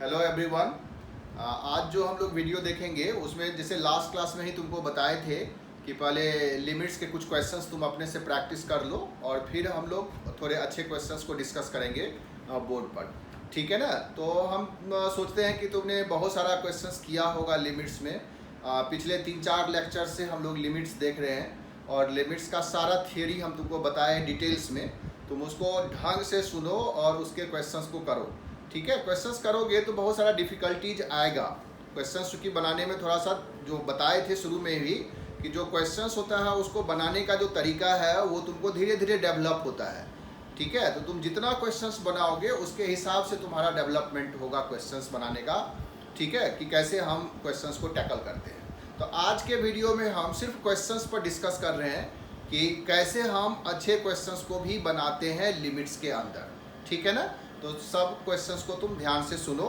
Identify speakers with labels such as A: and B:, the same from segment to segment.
A: Hello everyone. आज जो हम लोग वीडियो देखेंगे उसमें जैसे लास्ट क्लास में ही तुमको बताए थे कि पहले लिमिट्स के कुछ क्वेश्चंस तुम अपने से प्रैक्टिस कर लो और फिर हम लोग थोड़े अच्छे क्वेश्चंस को डिस्कस करेंगे बोर्ड पर। ठीक है ना। तो हम सोचते हैं कि तुमने बहुत सारा क्वेश्चंस किया होगा लिमिट्स में। पिछले 3-4 लेक्चर से हम लोग लिमिट्स देख रहे हैं और लिमिट्स का सारा थियरी हम तुमको बताए डिटेल्स में। तुम उसको ढंग से सुनो और उसके क्वेश्चंस को करो। ठीक है। क्वेश्चंस करोगे तो बहुत सारा डिफ़िकल्टीज आएगा। क्वेश्चंस चूँकि बनाने में थोड़ा सा जो बताए थे शुरू में ही कि जो क्वेश्चंस होता है उसको बनाने का जो तरीका है वो तुमको धीरे धीरे डेवलप होता है। ठीक है। तो तुम जितना क्वेश्चंस बनाओगे उसके हिसाब से तुम्हारा डेवलपमेंट होगा क्वेश्चंस बनाने का। ठीक है, कि कैसे हम क्वेश्चंस को टैकल करते हैं। तो आज के वीडियो में हम सिर्फ क्वेश्चंस पर डिस्कस कर रहे हैं कि कैसे हम अच्छे क्वेश्चंस को भी बनाते हैं लिमिट्स के अंदर। ठीक है ना। तो सब क्वेश्चंस को तुम ध्यान से सुनो।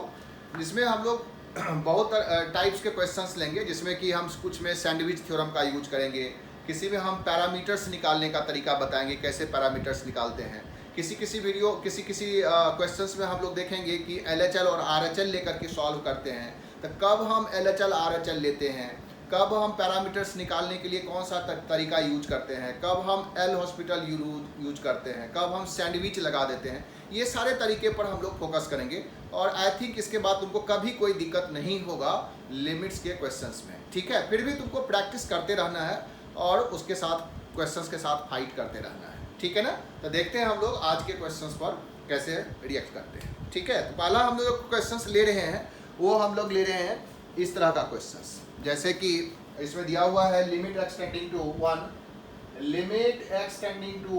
A: जिसमें हम लोग बहुत टाइप्स के क्वेश्चंस लेंगे, जिसमें कि हम कुछ में सैंडविच थ्योरम का यूज करेंगे, किसी में हम पैरामीटर्स निकालने का तरीका बताएंगे कैसे पैरामीटर्स निकालते हैं। किसी वीडियो किसी क्वेश्चंस में हम लोग देखेंगे कि LHL और RHL लेकर के सॉल्व करते हैं। तो कब हम LHL RHL लेते हैं, कब हम पैरामीटर्स निकालने के लिए कौन सा तरीका यूज करते हैं, कब हम एल हॉस्पिटल यूज करते हैं, कब हम सैंडविच लगा देते हैं, ये सारे तरीके पर हम लोग फोकस करेंगे। और आई थिंक इसके बाद तुमको कभी कोई दिक्कत नहीं होगा लिमिट्स के क्वेश्चंस में। ठीक है। फिर भी तुमको प्रैक्टिस करते रहना है और उसके साथ क्वेश्चंस के साथ फाइट करते रहना है। ठीक है ना। तो देखते हैं हम लोग आज के क्वेश्चंस पर कैसे रिएक्ट करते हैं। ठीक है। तो पहला हम लोग क्वेश्चंस ले रहे हैं, वो हम लोग ले रहे हैं इस तरह का क्वेश्चंस। जैसे कि इसमें दिया हुआ है limit extending to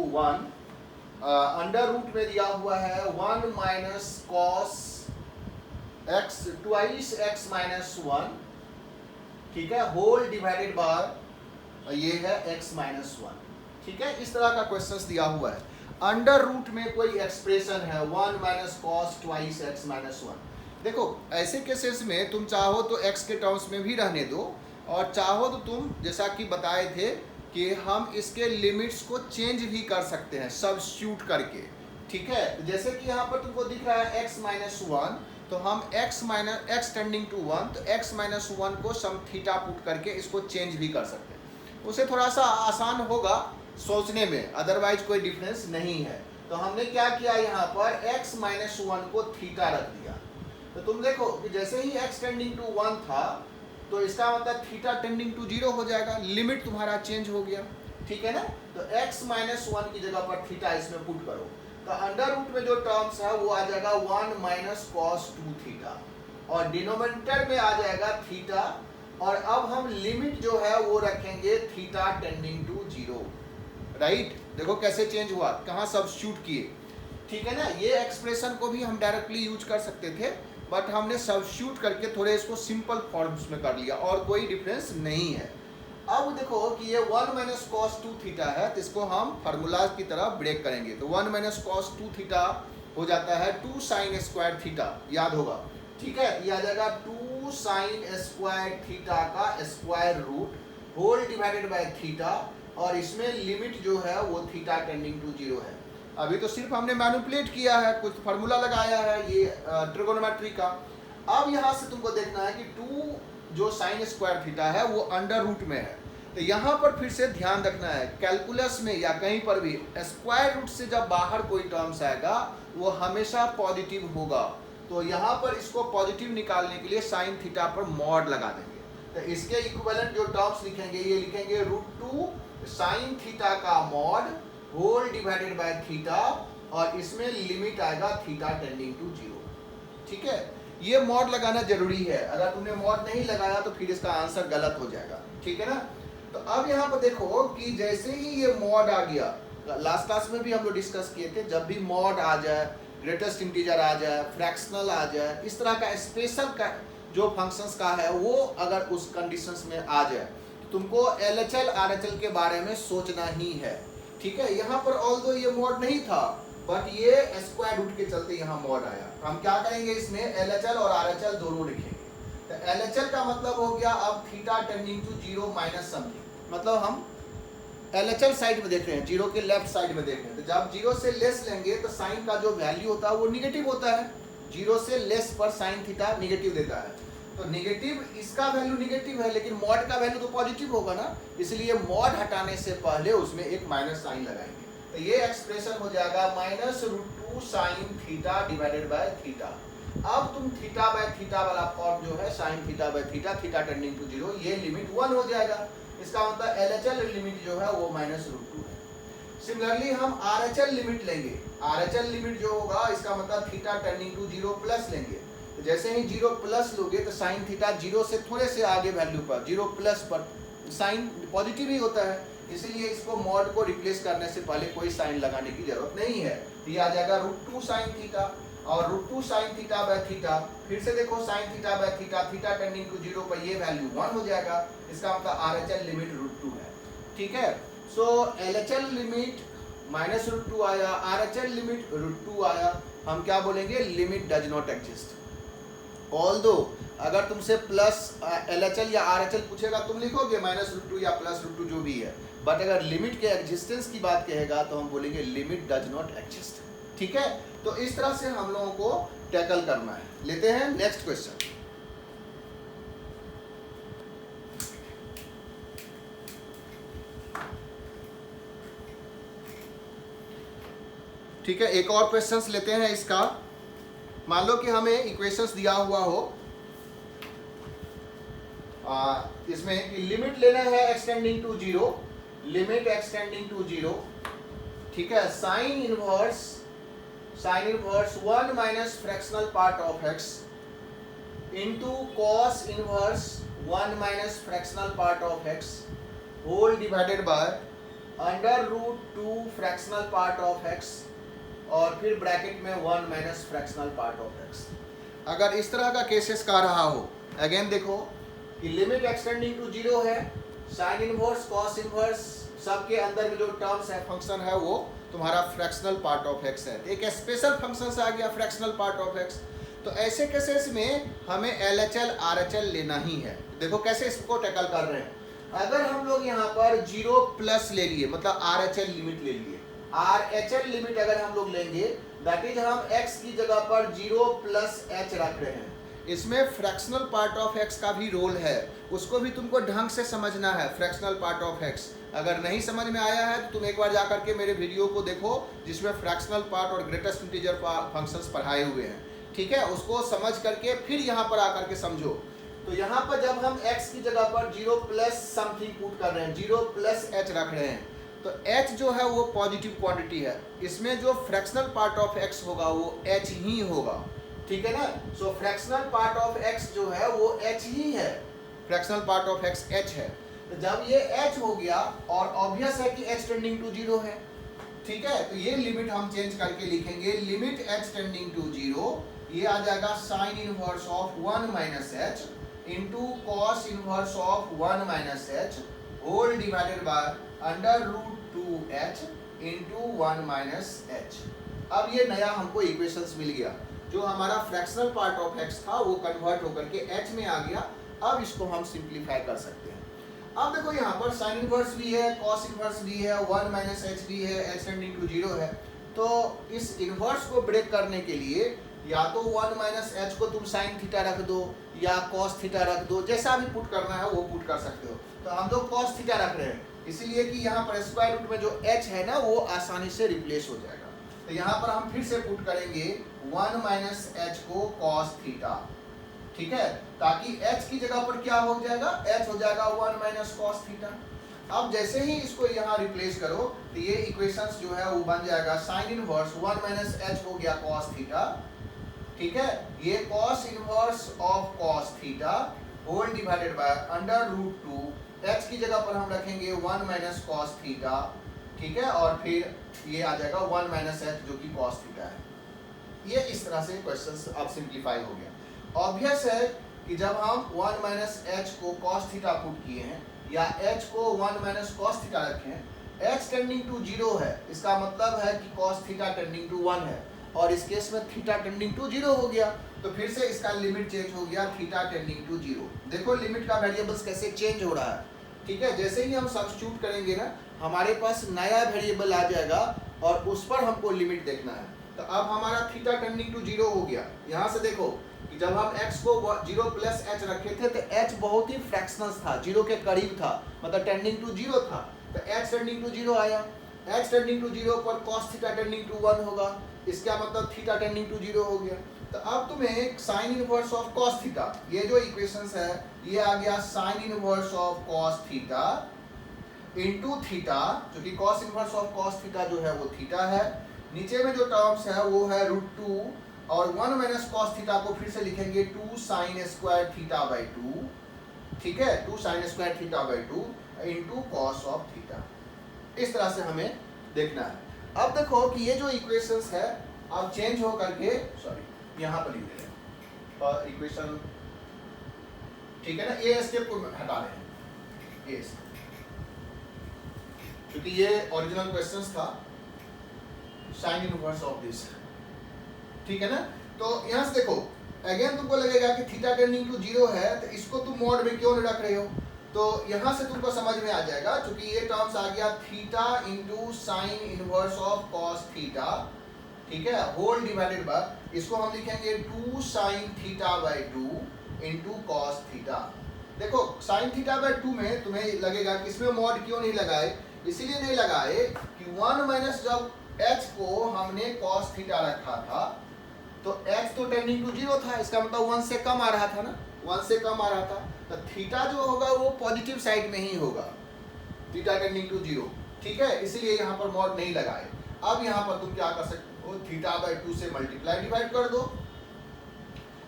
A: 1 under root में दिया हुआ है 1 minus cos x twice x minus 1। ठीक है। होल डिवाइडेड बाय ये है x माइनस 1। ठीक है। इस तरह का क्वेश्चंस दिया हुआ है। अंडर रूट में कोई एक्सप्रेशन है 1 minus cos twice x minus 1। देखो ऐसे केसेस में तुम चाहो तो x के टर्म्स में भी रहने दो और चाहो तो तुम जैसा कि बताए थे कि हम इसके लिमिट्स को चेंज भी कर सकते हैं सब्स्टिट्यूट करके। ठीक है। जैसे कि यहाँ पर तुमको दिख रहा है x माइनस 1, तो हम x टेंडिंग टू 1, तो x माइनस 1 को सम थीटा पुट करके इसको चेंज भी कर सकते हैं। उसे थोड़ा सा आसान होगा सोचने में, अदरवाइज कोई डिफरेंस नहीं है। तो हमने क्या किया, यहाँ पर x माइनस 1 को थीटा रख दिया। तो तुम देखो कि जैसे ही x टेंडिंग टू 1 था तो इसका मतलब थीटा टेंडिंग टू 0 हो जाएगा, लिमिट तुम्हारा चेंज हो गया। ठीक है ना। तो x माइनस 1 की जगह पर थीटा इसमें पुट करो तो अंडर रूट में जो टर्म्स है वो आ जाएगा 1 माइनस कॉस 2 थीटा और डिनोमिनेटर में आ जाएगा थीटा। और अब हम लिमिट जो है वो रखेंगे थीटा टेंडिंग टू 0। राइट। देखो कैसे चेंज हुआ, कहाँ सब्स्टिट्यूट किए। ठीक है ना। ये एक्सप्रेशन को भी हम डायरेक्टली यूज कर सकते थे बट हमने सब्स्टिट्यूट करके थोड़े इसको सिंपल फॉर्म्स में कर लिया और कोई डिफरेंस नहीं है। अब देखो कि ये 1 माइनस कॉस 2 थीटा है तो इसको हम फार्मूला की तरह ब्रेक करेंगे। तो 1 माइनस कॉस 2 थीटा हो जाता है 2 साइन स्क्वायर थीटा, याद होगा। ठीक है। ये आ जाएगा 2 साइन स्क्वायर थीटा का square root whole divided by theta और इसमें लिमिट जो है वो थीटा टेंडिंग टू 0 है। अभी तो सिर्फ हमने मैनिपुलेट किया है, कुछ फार्मूला लगाया है ये ट्रिगोनोमेट्री का। अब यहाँ से तुमको देखना है कि 2 जो साइन स्क्वायर थीटा है वो अंडर रूट में है। तो यहाँ पर फिर से ध्यान रखना है, कैलकुलस में या कहीं पर भी स्क्वायर रूट से जब बाहर कोई टर्म्स आएगा वो हमेशा पॉजिटिव होगा। तो यहाँ पर इसको पॉजिटिव निकालने के लिए साइन थीटा पर मॉड लगा देंगे। तो इसके इक्विवेलेंट जो टर्म्स लिखेंगे ये लिखेंगे √2 साइन थीटा का mod whole divided by theta और इसमें लिमिट आएगा थीटा टेंडिंग टू 0। ठीक है। ये मॉड लगाना जरूरी है, अगर तुमने मॉड नहीं लगाया तो फिर इसका आंसर गलत हो जाएगा। ठीक है ना। तो अब यहाँ पर देखो कि जैसे ही ये मॉड आ गया, लास्ट क्लास में भी हम लोग डिस्कस किए थे, जब भी मॉड आ जाए, ग्रेटेस्ट इंटीजर आ जाए, फ्रैक्शनल आ जाए, इस तरह का स्पेशल का जो फंक्शंस का है वो अगर उस कंडीशंस में आ जाए तुमको LHL RHL के बारे में सोचना ही है। ठीक है। यहाँ पर ऑल्दो ये मॉड नहीं था बट ये स्क्वायर रूट के चलते यहाँ मॉड आया। हम क्या करेंगे, इसमें LHL और RHL दोनों लिखेंगे। तो LHL का मतलब हो गया अब theta tending to 0 minus something, मतलब हम LHL साइड में देख रहे हैं, 0 के लेफ्ट साइड में देख रहे हैं। तो जब 0 से लेस लेंगे तो साइन का जो वैल्यू होता है वो निगेटिव होता है। 0 से लेस पर साइन थीटा निगेटिव देता है। तो निगेटिव, इसका वैल्यू निगेटिव है लेकिन मॉड का वैल्यू तो पॉजिटिव होगा ना, इसलिए मॉड हटाने से पहले उसमें एक माइनस साइन लगाएंगे। तो ये एक्सप्रेशन हो जाएगा -√2 sine theta divided by theta. अब तुम थीटा बाय थीटा वाला फॉर्म जो है sine theta by theta, theta tending to 0, ये लिमिट 1 हो जाएगा। इसका मतलब LHL लिमिट जो है वो -√2 है। सिमिलरली हम RHL लिमिट लेंगे। RHL लिमिट जो होगा इसका मतलब थीटा टेंडिंग टू 0 प्लस लेंगे। तो जैसे ही 0 प्लस लोगे तो साइन थीटा 0 से थोड़े से आगे वैल्यू पर 0 प्लस पर साइन पॉजिटिव ही होता है, इसलिए इसको मॉड को रिप्लेस करने से पहले कोई साइन लगाने की जरूरत नहीं है। तो ये आ जाएगा √2 साइन थीटा और √2 साइन थीटा बाय थीटा। फिर से देखो sine theta by theta, theta tending to 0 पर ये वैल्यू 1 हो जाएगा। इसका मतलब RHL लिमिट √2 है। ठीक है, सो LHL लिमिट -√2 आया, RHL लिमिट √2 आया। हम क्या बोलेंगे, limit does not exist. Although अगर तुमसे प्लस LHL या RHL पूछेगा तुम लिखोगे -√2 या +√2 जो भी है, बट अगर लिमिट के एग्जिस्टेंस की बात कहेगा तो हम बोलेंगे लिमिट डज नॉट एग्जिस्ट। ठीक है, तो इस तरह से हम लोगों को टैकल करना है। लेते हैं नेक्स्ट क्वेश्चन। ठीक है, एक और क्वेश्चंस लेते हैं इसका। मान लो कि हमें इक्वेशंस दिया हुआ हो, इसमें कि लिमिट लेना है extending to 0, limit extending to 0। ठीक है, sine inverse 1 minus fractional part of x into cos inverse 1 minus fractional part of x whole divided by √2 fractional part of x और फिर ब्रैकेट में 1 minus fractional part of x। अगर इस तरह का cases का रहा हो, अगेन देखो कि लिमिट एक्सटेंडिंग टू 0 है, साइन इनवर्स कॉस इनवर्स सबके अंदर में जो टर्म्स है फंक्शन है वो तुम्हारा फ्रैक्शनल पार्ट ऑफ x है। एक स्पेशल फंक्शन से आ गया फ्रैक्शनल पार्ट ऑफ x। तो ऐसे केसेस में हमें LHL RHL लेना ही है। देखो कैसे इसको टैकल कर रहे हैं। अगर हम लोग यहाँ पर 0 प्लस ले लिए, मतलब RHL लिमिट ले लिए, RHL लिमिट अगर हम लोग लेंगे दैट इज हम x की जगह पर 0 प्लस h रख रहे हैं। इसमें फ्रैक्शनल पार्ट ऑफ x का भी रोल है, उसको भी तुमको ढंग से समझना है। फ्रैक्शनल पार्ट ऑफ x अगर नहीं समझ में आया है तो तुम एक बार जाकर के मेरे वीडियो को देखो जिसमें फ्रैक्शनल पार्ट और ग्रेटेस्ट इंटीजर फंक्शंस पढ़ाए हुए हैं। ठीक है, उसको समझ करके फिर यहाँ पर आकर के समझो। तो यहाँ पर जब हम x की जगह पर 0 प्लस समथिंग पुट कर रहे हैं, 0 प्लस h रख रहे हैं, तो h जो है वो पॉजिटिव क्वांटिटी है। इसमें जो फ्रैक्शनल पार्ट ऑफ x होगा वो h ही होगा। ठीक है ना, सो फ्रैक्शनल पार्ट ऑफ x जो है वो h ही है, fractional part of x h है। तो जब ये h हो गया और ऑब्वियस है कि h टेंडिंग टू 0 है। ठीक है, तो ये लिमिट हम चेंज करके लिखेंगे, लिमिट h टेंडिंग टू 0, ये आ जाएगा sine inverse of 1 minus h into cos inverse of 1 minus h whole divided by √2h into 1 minus h। अब ये नया हमको इक्वेशंस मिल गया, जो हमारा फ्रैक्शनल पार्ट ऑफ x था वो कन्वर्ट होकर के h में आ गया। अब इसको हम सिंप्लीफाई कर सकते हैं। अब देखो यहाँ पर साइन इनवर्स भी है, कॉस इनवर्स भी है, 1 माइनस h भी है, h टेंडिंग टू 0 है। तो इस इनवर्स को ब्रेक करने के लिए या तो 1 माइनस h को तुम साइन थीटा रख दो या कॉस थीटा रख दो, जैसा भी पुट करना है वो पुट कर सकते हो। तो हम तो कॉस थीटा रख रहे हैं इसीलिए कि यहाँ पर स्क्वायर रूट में जो h है ना वो आसानी से रिप्लेस हो जाएगा। तो यहाँ पर हम फिर से पुट करेंगे 1 माइनस h को कॉस थीटा। ठीक है, ताकि h की जगह पर क्या हो जाएगा, h हो जाएगा 1 माइनस कॉस थीटा। अब जैसे ही इसको यहाँ रिप्लेस करो तो ये इक्वेशंस जो है वो बन जाएगा साइन इनवर्स 1 माइनस h हो गया कॉस थीटा। ठीक है, ये cos inverse of cos theta whole divided by √2, h की जगह पर हम रखेंगे 1 माइनस कॉस थीटा। ठीक है, और फिर ये आ जाएगा 1 माइनस h जो कि कॉस थीटा है। ये इस तरह से क्वेश्चंस अब सिंप्लीफाई हो गया। ऑब्वियस है कि जब हम 1 माइनस h को कॉस थीटा पुट किए हैं या h को 1 माइनस कॉस थीटा रखे हैं, h टेंडिंग टू 0 है, इसका मतलब है कि कॉस थीटा टेंडिंग टू 1 है और इस केस में थीटा टेंडिंग टू 0 हो गया। तो फिर से इसका लिमिट चेंज हो गया थीटा टेंडिंग टू 0। देखो लिमिट का वेरिएबल्स कैसे चेंज हो रहा है। ठीक है, जैसे ही हम सब्स्टिट्यूट करेंगे ना हमारे पास नया वेरिएबल आ जाएगा और उस पर हमको लिमिट देखना है। तो अब हमारा थीटा टेंडिंग टू 0 हो गया। यहाँ से देखो कि जब हम x को 0 प्लस h रखे थे तो h बहुत ही फ्रैक्शनल्स था, 0 के करीब था, मतलब टेंडिंग टू 0 था, तो h टेंडिंग टू 0 आया। h टेंडिंग टू 0 पर cos थीटा टेंडिंग टू 1 होगा, इसका मतलब थीटा टेंडिंग टू 0 हो गया। तो अब तुम्हें sign inverse of cos theta, ये जो इक्वेशंस है ये आ गया sine inverse of cos theta into theta, जो कि cos inverse of cos theta जो है वो थीटा है, नीचे में जो टर्म्स है वो है √2 और 1 माइनस cos थीटा को फिर से लिखेंगे 2 sin स्क्वायर थीटा बाई 2, ठीक है, 2 sin square theta by 2 into cos of theta. इस तरह से हमें देखना है। अब देखो कि ये जो इक्वेशंस है अब चेंज हो करके, सॉरी यहाँ पर लिख दे रहे हैं इक्वेशन, ठीक है ना, ए स्टेप को हटा रहे हैं, ए स्टेप, क्योंकि ये ओरिजिनल क्वेश्चंस था साइन इनवर्स ऑफ दिस, ठीक है ना। तो यहाँ से देखो अगेन तुमको लगेगा कि थीटा टेंडिंग टू 0 है तो इसको तुम मॉड में क्यों नहीं रख रहे हो, तो यहाँ से तुमको समझ में आ जाएगा, क्योंकि ये टर्म्स आ गया theta into sine inverse of cos theta, ठीक है, होल डिवाइडेड बाय, इसको हम लिखेंगे 2 sine theta by 2 into cos theta. देखो साइन थीटा बाई 2 में तुम्हें लगेगा कि इसमें मॉड क्यों नहीं लगाए, इसीलिए नहीं लगाए कि 1 माइनस जब h को हमने cos थीटा रखा था तो x तो टेंडिंग टू 0 था, इसका मतलब 1 से कम आ रहा था ना, 1 से कम आ रहा था, तो थीटा जो होगा वो पॉजिटिव साइड में ही होगा, थीटा टेंडिंग टू 0, ठीक है, इसीलिए यहाँ पर मॉड नहीं लगाए। अब यहाँ पर तुम क्या कर सकते हो, थीटा बाई 2 से मल्टीप्लाई डिवाइड कर दो।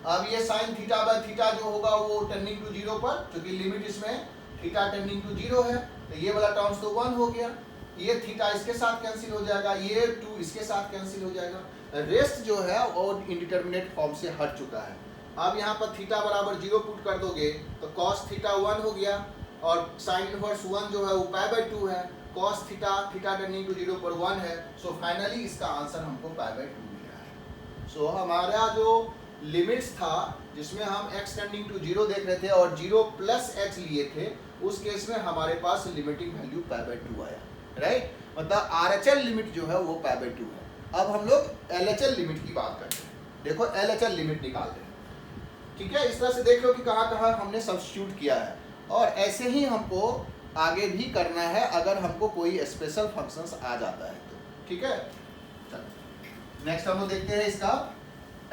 A: अब ये साइन थीटा बाई थीटा जो होगा वो टेंडिंग टू 0 पर, क्योंकि लिमिट इसमें थीटा टेंडिंग टू 0 है, तो ये वाला टर्म्स तो 1 हो गया, ये थीटा इसके साथ कैंसिल हो जाएगा, ये 2 इसके साथ कैंसिल हो जाएगा, रेस्ट जो है और इंडिटरमिनेट फॉर्म से हट चुका है। अब यहाँ पर थीटा बराबर 0 पुट कर दोगे तो cos थीटा 1 हो गया और साइन इनवर्स 1 जो है वो पाई बाई 2 है, cos theta theta tending to 0 पर 1 है, सो फाइनली इसका आंसर हमको पाई बाई 2 मिला है। सो हमारा जो लिमिट्स था जिसमें हम x टेंडिंग टू 0 देख रहे थे और 0 प्लस h लिए थे, उस केस में हमारे पास लिमिटिंग वैल्यू पाई बाई 2 आया, राइट, मतलब RHL लिमिट जो है वो पाई बाई 2 है। अब हम लोग LHL लिमिट की बात करते हैं, देखो LHL लिमिट निकालते हैं, ठीक है, इस तरह से देख लो कि कहाँ कहाँ हमने सब्स्टिट्यूट किया है, और ऐसे ही हमको आगे भी करना है अगर हमको कोई स्पेशल फंक्शंस आ जाता है तो, ठीक है। नेक्स्ट हम लोग देखते हैं इसका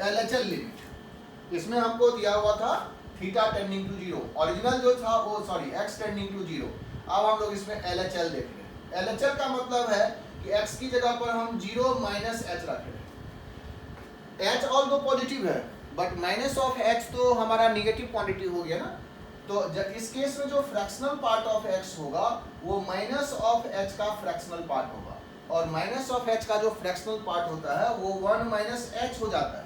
A: LHL लिमिट। इसमें हमको दिया हुआ था थीटा टेंडिंग टू 0, ओरिजिनल जो था वो सॉरी x टेंडिंग टू 0, अब हम लोग इसमें LHL देख रहे हैं। LHL का मतलब है कि x की जगह पर हम 0 माइनस h रख रहे हैं, h ऑल्दो पॉजिटिव है बट माइनस ऑफ h तो हमारा निगेटिव क्वांटिटी हो गया ना, तो इस केस में जो फ्रैक्शनल पार्ट ऑफ x होगा वो माइनस ऑफ h का फ्रैक्शनल पार्ट होगा, और माइनस ऑफ h का जो फ्रैक्शनल पार्ट होता है वो 1 माइनस h हो जाता है।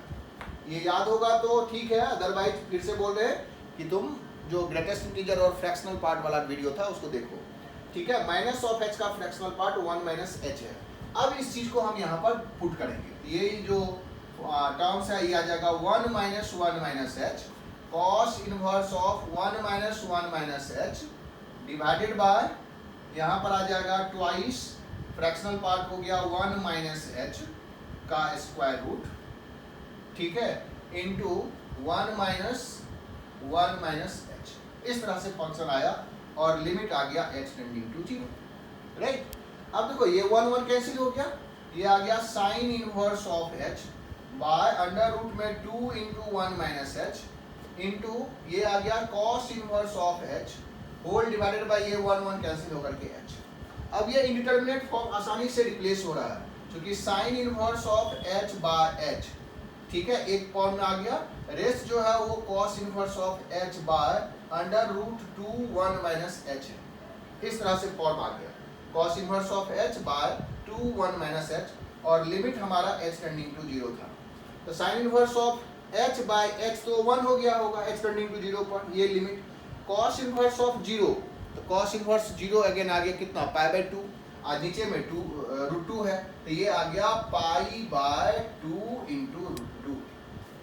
A: ये याद होगा तो ठीक है, अदरवाइज फिर से बोल रहे हैं कि तुम जो ग्रेटेस्ट इंटीजर और फ्रैक्शनल पार्ट वाला वीडियो था उसको देखो, ठीक है, माइनस ऑफ h का फ्रैक्शनल पार्ट 1 माइनस h है। अब इस चीज को हम यहाँ पर पुट करेंगे, ये जो टर्म्स है ये आ जाएगा 1 minus 1 minus h cos inverse of 1 minus 1 minus h divided by, यहाँ पर आ जाएगा ट्वाइस फ्रैक्शनल पार्ट हो गया 1 माइनस h का स्क्वायर रूट, ठीक है, इनटू 1 माइनस 1 माइनस h, इस तरह से फंक्शन आया और लिमिट आ गया h टेंडिंग टू 0, राइट। अब देखो ये 1 1 कैंसिल हो गया, ये आ गया sine inverse of h by under root में 2 इंटू 1 माइनस h इंटू ये आ गया cos inverse of h whole divided by ये 1 1 कैंसिल होकर के h। अब ये इंडिटरमिनेट फॉर्म आसानी से रिप्लेस हो रहा है क्योंकि sine inverse of h by h, ठीक है, एक फॉर्म में आ गया, रेस्ट जो है वो cos inverse of h by under root 2 1 minus h है, इस तरह से फॉर्म आ गया cos inverse of h by 2 1 minus h, और लिमिट हमारा h टेंडिंग टू 0 था, तो sine inverse of h by h तो 1 हो गया होगा h टेंडिंग टू 0 पर, ये लिमिट cos इनवर्स ऑफ 0, तो cos इनवर्स 0 अगेन आ गया कितना पाई बाय 2, आज नीचे में √2 है तो ये आ गया पाई बाय 2 इंटू √2,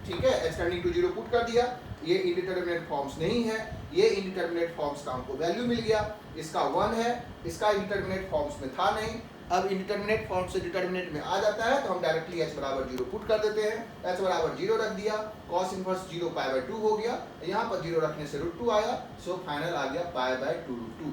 A: ठीक है, h टेंडिंग टू 0 पुट कर दिया, ये इंडिटरमिनेट फॉर्म्स नहीं है, ये इंडिटरमिनेट फॉर्म्स का हमको वैल्यू मिल गया, इसका 1 है, इसका इंडिटरमिनेट फॉर्म्स में था नहीं, अब इंडिटरमिनेट फॉर्म से डिटरमिनेट में आ जाता है तो हम डायरेक्टली h बराबर 0 पुट कर देते हैं। h बराबर 0 रख दिया, cos इनवर्स 0 पाई बाय 2 हो गया, यहाँ पर 0 रखने से √2 आया, सो फाइनल आ गया पाई बाय 2 √2।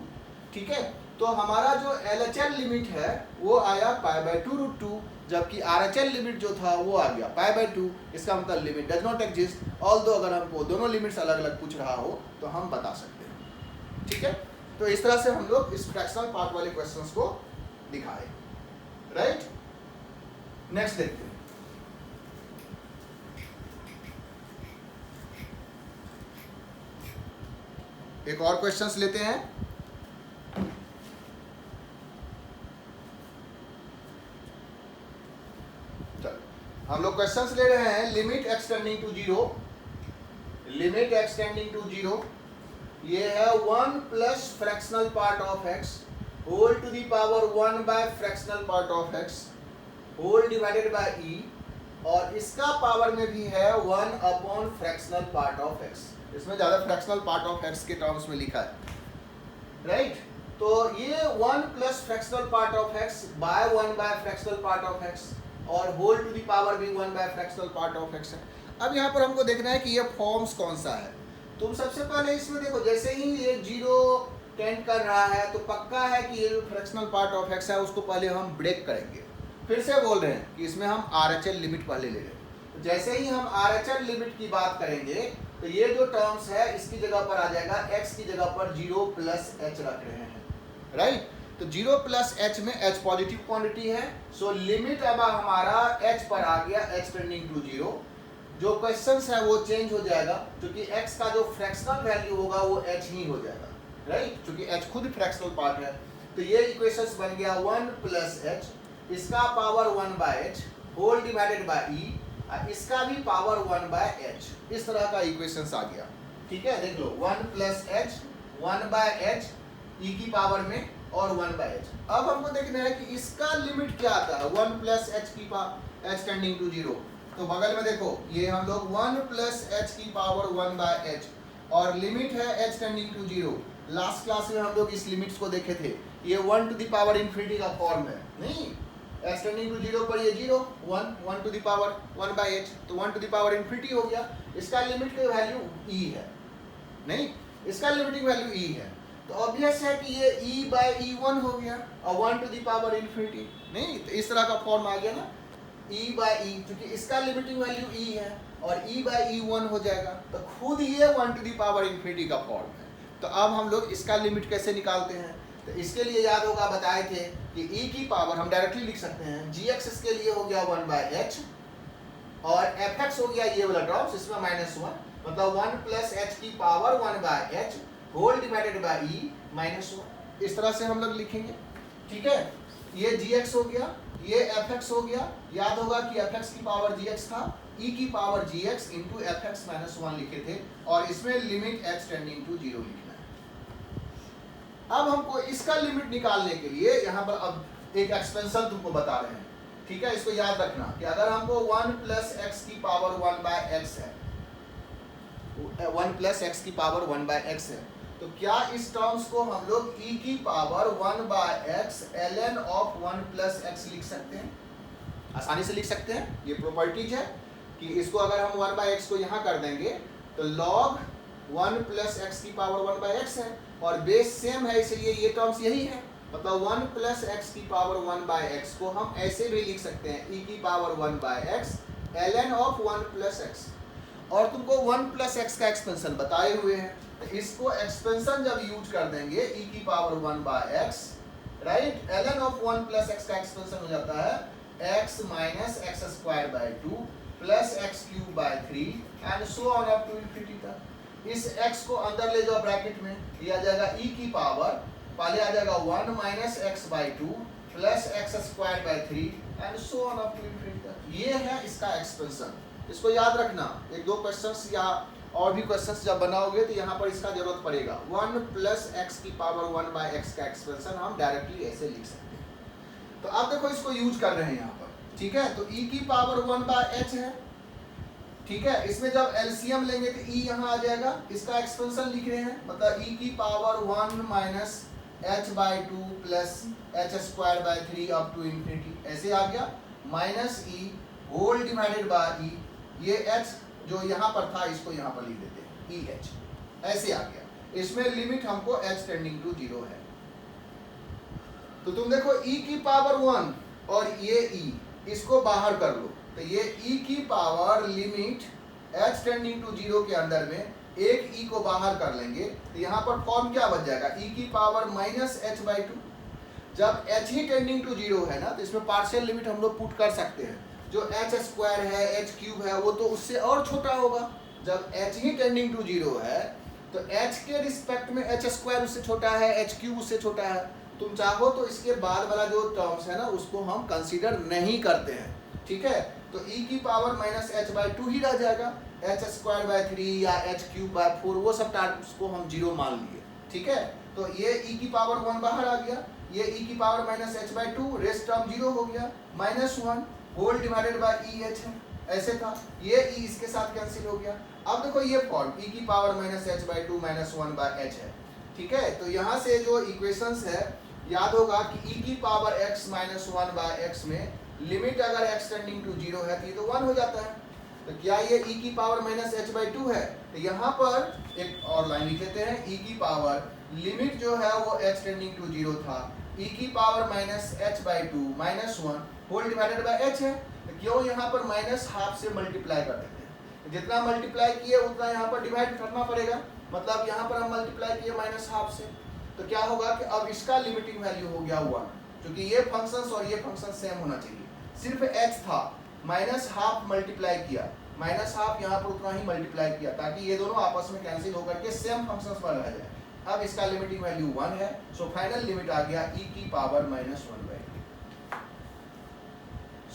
A: ठीक है, तो हमारा जो LHL लिमिट है वो आया पाई बाय 2 √2, जबकि RHL लिमिट जो था वो आ गया पाई बाय 2। इसका मतलब limit does not exist, although अगर हमको दोनों लिमिट्स अलग अलग पूछ रहा हो तो हम बता सकते हैं। ठीक है, तो इस तरह से हम लोग इस फ्रैक्शनल पार्ट वाले क्वेश्चंस को दिखाए। राइट, नेक्स्ट देखते हैं। एक और क्वेश्चंस लेते हैं। चलो हम लोग क्वेश्चंस ले रहे हैं limit extending to 0, limit extending to 0, ये है 1 plus fractional part of x whole to the power 1 by fractional part of x whole divided by e, और इसका पावर में भी है 1 upon fractional part of x। इसमें ज्यादा फ्रैक्शनल पार्ट ऑफ x के टर्म्स में लिखा है। राइट, तो ये 1 plus fractional part of x by 1 by fractional part of x और होल टू द पावर भी 1 by fractional part of x है। अब यहाँ पर हमको देखना है कि ये फॉर्म्स कौन सा है। तुम सबसे पहले इसमें देखो, जैसे ही ये 0 टेंड कर रहा है तो पक्का है कि ये जो फ्रैक्शनल पार्ट ऑफ x है उसको पहले हम ब्रेक करेंगे। फिर से बोल रहे हैं कि इसमें हम RHL लिमिट पहले ले रहे हैं। तो जैसे ही हम RHL लिमिट की बात करेंगे तो ये जो टर्म्स है इसकी जगह पर आ जाएगा, x की जगह पर 0 प्लस h रख रहे हैं। राइट, तो 0 प्लस h में h पॉजिटिव क्वांटिटी है, सो लिमिट अब हमारा h पर आ गया, h टेंडिंग टू 0। जो क्वेश्चंस है वो चेंज हो जाएगा, क्योंकि x का जो फ्रैक्शनल वैल्यू होगा वो h ही हो जाएगा। राइट, क्योंकि h खुद फ्रैक्शनल पार्ट है। तो ये इक्वेशंस बन गया 1 प्लस h, इसका power 1 by h whole divided by e, इसका भी पावर 1 बाय h। इस तरह का इक्वेशंस आ गया। ठीक है, देख लो 1 plus h 1 by h e की पावर में और 1 बाय h। अब हमको देखना है कि इसका लिमिट क्या आता है, 1 प्लस h की पावर h टेंडिंग टू 0। तो बगल में देखो, ये हम लोग 1 प्लस h की पावर 1 बाय h और लिमिट है h tending to 0। Last class में हम लोग इस लिमिट्स को देखे थे, ये 1 टू द पावर इन्फिनिटी का फॉर्म है। नहीं, h टेंडिंग टू 0 पर ये 0 1 to the power 1 by h, तो 1 टू द पावर इन्फिनिटी हो गया। इसका लिमिट की वैल्यू e है। नहीं, इसका लिमिटिंग वैल्यू e है, तो ऑब्वियस है कि ये e बाय e1 हो गया और 1 टू द पावर इन्फिनिटी। नहीं, तो इस तरह का फॉर्म आ गया ना, e बाय e, क्योंकि इसका लिमिटिंग वैल्यू e है और e बाय e1 हो जाएगा, तो खुद ये 1 टू द पावर इन्फिनिटी का फॉर्म है। तो अब हम लोग इसका लिमिट कैसे निकालते हैं, तो इसके लिए याद होगा बताए थे कि e की पावर हम डायरेक्टली लिख सकते हैं, gx इसके लिए हो गया 1 बाय h और fx हो गया ये वाला टर्म्स, इसमें -1, मतलब 1 प्लस h की power 1 by h whole divided by e -1। इस तरह से हम लोग लिखेंगे। ठीक है, ये gx हो गया, ये fx हो गया। याद होगा कि fx की पावर gx था, e की पावर gx इंटू fx -1 लिखे थे और इसमें लिमिट h टेंडिंग टू 0 लिखना है। अब हमको इसका लिमिट निकालने के लिए यहाँ पर अब एक एक्सपेंशन तुमको बता रहे हैं। ठीक है, इसको याद रखना कि अगर हमको 1 प्लस x की पावर 1 बाय x है, 1 प्लस x की पावर 1 बाय x है, तो क्या इस टर्म्स को हम लोग e की power 1 by x ln of 1 plus x लिख सकते हैं? आसानी से लिख सकते हैं। ये प्रॉपर्टीज है कि इसको अगर हम 1 बाय x को यहाँ कर देंगे तो log 1 प्लस x की पावर 1 बाय x है और बेस सेम है, इसलिए ये टर्म्स यही है। मतलब 1 प्लस x की पावर 1 बाय x को हम ऐसे भी लिख सकते हैं, e की power 1 by x ln of 1 plus x। और तुमको 1 प्लस x का एक्सपेंशन बताए हुए हैं, तो इसको एक्सपेंशन जब यूज कर देंगे e की power 1 by x, right, ln of 1 plus x का एक्सपेंशन हो जाता है x minus x square by 2 plus x cube by 3 and so on up to infinity तक। इस x को अंदर ले जाओ ब्रैकेट में, ये आ जाएगा e की पावर, पहले आ जाएगा 1 minus x by 2 plus x square by 3 and so on up to infinity तक। ये है इसका एक्सपेंशन। इसको याद रखना, एक दो क्वेश्चंस या और भी क्वेश्चंस जब बनाओगे तो यहाँ पर इसका जरूरत पड़ेगा। 1 प्लस एक्स की पावर 1 बाय एक्स का एक्सपेंशन हम डायरेक्टली ऐसे लिख सकते हैं। तो आप देखो इसको यूज कर रहे हैं यहाँ पर। ठीक है, तो e की पावर 1 बाय h है। ठीक है, इसमें जब एलसीएम लेंगे तो e यहाँ आ जाएगा, इसका एक्सपेंशन लिख रहे हैं, मतलब e की power 1 minus h by two plus H square by three up to infinity, ऐसे आ गया, minus E whole divided by E, ये h जो यहाँ पर था इसको यहाँ पर लिख देते हैं ई एच, ऐसे आ गया। इसमें लिमिट हमको h टेंडिंग टू 0 है। तो तुम देखो e की पावर 1 और ये e, इसको बाहर कर लो, तो ये e की power limit h tending to 0 के अंदर में एक e को बाहर कर लेंगे, तो यहाँ पर फॉर्म क्या बच जाएगा, e की power minus H by to. जब h ही टेंडिंग टू 0 है ना, तो इसमें पार्शियल लिमिट हम लोग पुट कर सकते हैं, जो h स्क्वायर है h क्यूब है वो तो उससे और छोटा होगा। जब h ही टेंडिंग टू 0 है तो h के रिस्पेक्ट में h स्क्वायर उससे छोटा है, h क्यूब उससे छोटा है। तुम चाहो तो इसके बाद वाला जो टर्म्स है ना उसको हम कंसीडर नहीं करते हैं, ठीक है। तो e की power minus H by two ही रह जाएगा, एच स्क्वायर बाई थ्री या एच क्यूब बाई फोर वो सब टर्म्स को हम 0 मान लिए, ठीक है। तो ये e की पावर 1 बाहर आ गया, ये e की power minus H by two, rest term 0 हो गया, minus 1 whole divided by e h है, ऐसे था, ये e इसके साथ कैंसिल हो गया। अब देखो ये फॉर्म e की power minus H by two minus 1 by H है, ठीक है। तो यहाँ से जो इक्वेशंस है याद होगा कि e की power x minus 1 by x में लिमिट अगर x टेंडिंग टू 0 है तो ये तो 1 हो जाता है। तो क्या ये e की power minus H by to है, तो यहाँ पर एक और लाइन लिख लेते हैं, e की पावर लिमिट जो है वो x टेंडिंग टू 0 था, e की power minus H by two minus 1 whole divided by h है। तो क्यों यहाँ पर माइनस हाफ से मल्टीप्लाई कर देते हैं, जितना मल्टीप्लाई किए उतना यहाँ पर डिवाइड करना पड़ेगा, मतलब यहाँ पर हम मल्टीप्लाई किए माइनस हाफ से, तो क्या होगा कि अब इसका लिमिटिंग वैल्यू हो गया 1, क्योंकि ये फंक्शंस और ये फंक्शन सेम होना चाहिए। सिर्फ h था, माइनस हाफ मल्टीप्लाई किया, माइनस हाफ यहाँ पर उतना ही मल्टीप्लाई किया ताकि ये दोनों आपस में कैंसिल होकर के सेम फंक्शंस पर रह जाए। अब इसका लिमिटिंग वैल्यू 1 है, सो फाइनल लिमिट आ गया e की पावर माइनस 1 बाई टू।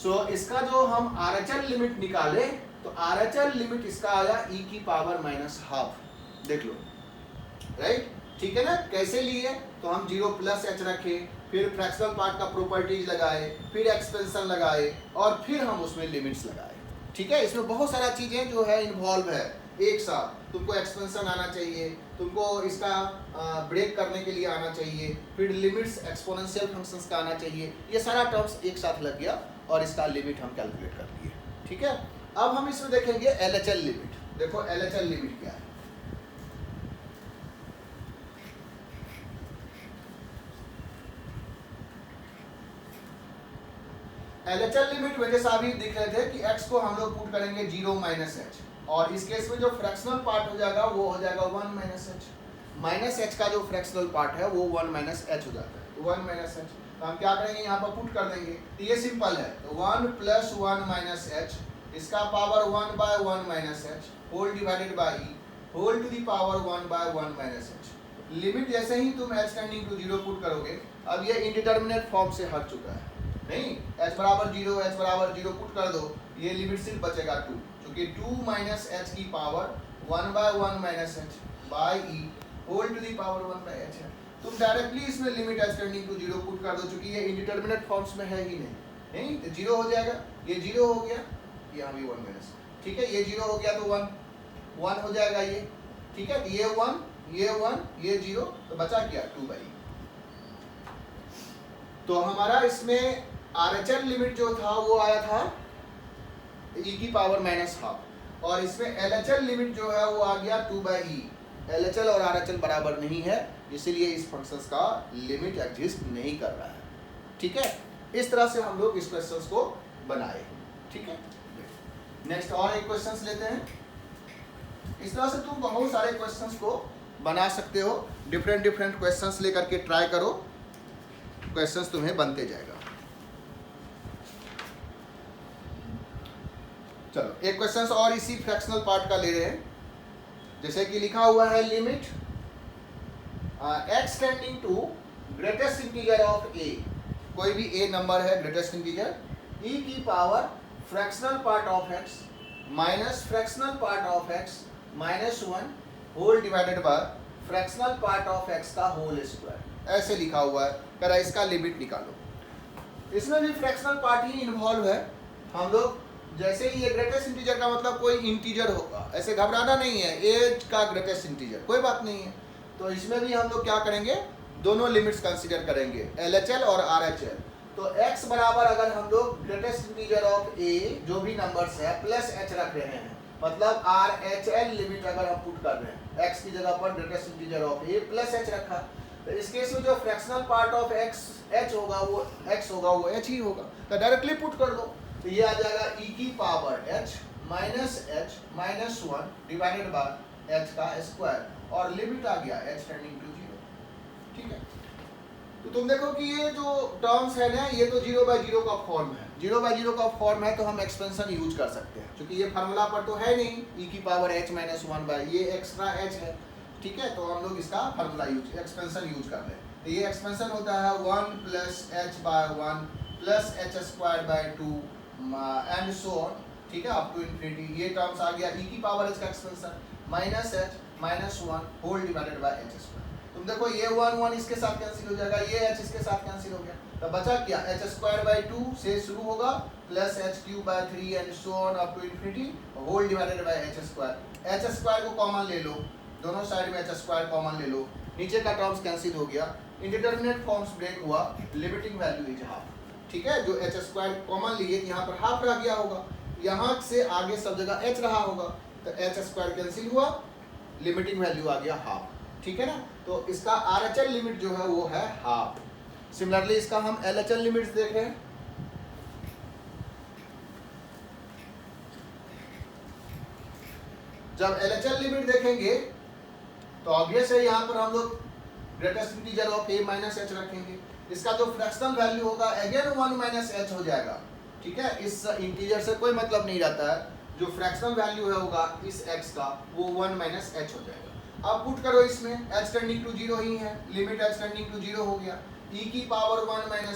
A: सो इसका जो हम RHL लिमिट निकाले तो RHL लिमिट इसका आया e की पावर माइनस हाफ, देख लो, राइट, ठीक है ना। कैसे लिए, तो हम 0 प्लस h रखे, फिर फ्रैक्शनल पार्ट का प्रॉपर्टीज लगाए, फिर एक्सपेंशन लगाए और फिर हम उसमें लिमिट्स लगाए, ठीक है। इसमें बहुत सारा चीजें जो है इन्वॉल्व है एक साथ। तुमको एक्सपेंशन आना चाहिए, तुमको इसका ब्रेक करने के लिए आना चाहिए, फिर लिमिट्स एक्सपोनेंशियल फंक्शंस का आना चाहिए, ये सारा टर्म्स एक साथ लग गया और इसका लिमिट हम कैलकुलेट कर लिए, ठीक है। अब हम इसमें देखेंगे LHL लिमिट। देखो LHL लिमिट क्या है, LHL लिमिट में जैसा अभी दिख रहे थे कि x को हम लोग पुट करेंगे 0 माइनस एच, और इस केस में जो फ्रैक्शनल पार्ट हो जाएगा वो हो जाएगा 1 माइनस एच। माइनस एच का जो फ्रैक्शनल पार्ट है वो 1 माइनस एच हो जाता है, 1 माइनस एच। तो हम क्या करेंगे, यहाँ पर पुट कर देंगे, तो ये सिंपल है, तो 1 प्लस 1 माइनस एच, इसका power 1 by 1 minus h whole divided by e whole to the power 1 by 1 minus h. Limit जैसे ही तुम h टेंडिंग टू 0 पुट करोगे, अब ये इंडिटरमिनेट फॉर्म से हट चुका है, नहीं, h बराबर 0 पुट कर दो, ये लिमिट सिर्फ बचेगा 2, क्योंकि 2 माइनस एच की power 1 by 1 minus H by e whole to the power 1 by h है। तुम डायरेक्टली इसमें limit h tending to 0 put कर दो, क्योंकि ये इंडिटरमिनेट फॉर्म्स में है ही नहीं, तो 0 हो जाएगा, ये 0 हो गया, यहाँ भी 1 माइनस, ठीक है, ये 0 हो गया तो 1 हो जाएगा ये, ठीक है, ये 1 ये 0, तो बचा क्या 2 बाई। तो हमारा इसमें RHL लिमिट जो था वो आया था e की पावर माइनस हाफ, और इसमें LHL लिमिट जो है वो आ गया 2 बाई ई। LHL और RHL बराबर नहीं है, इसीलिए इस फंक्शंस का लिमिट एग्जिस्ट नहीं कर रहा है, ठीक है। इस तरह से हम लोग इस क्वेश्चंस को बनाए, ठीक है। नेक्स्ट और एक क्वेश्चंस लेते हैं। इस तरह से तुम बहुत सारे क्वेश्चंस को बना सकते हो, डिफरेंट क्वेश्चंस लेकर के ट्राई करो, क्वेश्चंस तुम्हें बनते जाएगा। चलो एक क्वेश्चन और इसी फ्रैक्शनल पार्ट का ले रहे हैं, जैसे कि लिखा हुआ है limit x tending to greatest integer of a, कोई भी a नंबर है ग्रेटेस्ट इंटीजर, e की power fractional part of x minus fractional part of x minus 1 whole divided by fractional part of x का whole square, ऐसे लिखा हुआ है। कह रहा है इसका लिमिट निकालो। इसमें भी फ्रैक्शनल पार्ट ही इन्वॉल्व है। हम लोग जैसे ही ये ग्रेटेस्ट इंटीजर का मतलब कोई इंटीजर होगा, ऐसे घबराना नहीं है, एज का ग्रेटेस्ट इंटीजर कोई बात नहीं है। तो इसमें भी हम लोग क्या करेंगे, दोनों लिमिट्स कंसीडर करेंगे, LHL और RHL। तो x बराबर अगर हम लोग ग्रेटेस्ट इंटीजर ऑफ a जो भी नंबर्स है प्लस h रख रहे हैं, मतलब RHL लिमिट अगर हम पुट कर रहे हैं x की जगह पर greatest integer of a plus h रखा, तो इस केस में जो fractional part of x h होगा वो x होगा वो h ही होगा, तो डायरेक्टली पुट कर दो। तो ये आ जाएगा e की power h minus 1 divided by h का स्क्वायर, और लिमिट आ गया h टेंडिंग टू 0। ठीक है, तो तुम देखो कि ये जो टर्म्स है ना, ये तो 0/0 का फॉर्म है, 0/0 का फॉर्म है, तो हम एक्सपेंशन यूज कर सकते हैं, क्योंकि ये फार्मूला पर तो है नहीं e की पावर h माइनस 1 बाय ये एक्स्ट्रा h है। ठीक है, तो हम लोग इसका फार्मूला यूज एक्सपेंशन यूज कर रहे हैं। तो ये एक्सपेंशन होता है 1 plus h by 1 plus h square by 2 and so on. ठीक है, अप टू इन्फिनिटी। ये टर्म्स आ गया e की पावर h का expansion minus h minus 1 whole divided by h square. तुम देखो ये 1 इसके साथ कैंसिल हो जाएगा, ये h इसके साथ कैंसिल हो गया, तो बचा क्या h स्क्वायर बाय 2 से शुरू होगा plus h cube by 3 and so on up to infinity whole divided by h square. h square को कॉमन ले लो, दोनों साइड में h स्क्वायर कॉमन ले लो, नीचे का टर्म्स कैंसिल हो गया, इंडिटरमिनेट फॉर्म्स ब्रेक हुआ, लिमिटिंग वैल्यू इज हाफ। ठीक है, जो h स्क्वायर कॉमन लिए यहाँ पर हाफ रह गया होगा, यहाँ से आगे सब जगह h रहा होगा, तो h स्क्वायर कैंसिल हुआ, लिमिटिंग वैल्यू आ गया हाफ। ठीक है ना, तो इसका RHL लिमिट जो है वो है हाफ। सिमिलरली इसका हम LHL लिमिट्स देख रहे हैं। जब LHL लिमिट देखेंगे तो ऑब्वियस है यहाँ पर हम लोग greatest integer of a minus h रखेंगे, इसका जो फ्रैक्शनल वैल्यू होगा अगेन 1 माइनस h हो जाएगा। ठीक है, इस इंटीजर से कोई मतलब नहीं रहता है, जो फ्रैक्शनल वैल्यू है होगा इस x का वो 1 माइनस h हो जाएगा। अब पुट करो इसमें h टेंडिंग टू 0 ही है, लिमिट h टेंडिंग टू 0 हो गया, e की पावर 1 माइनस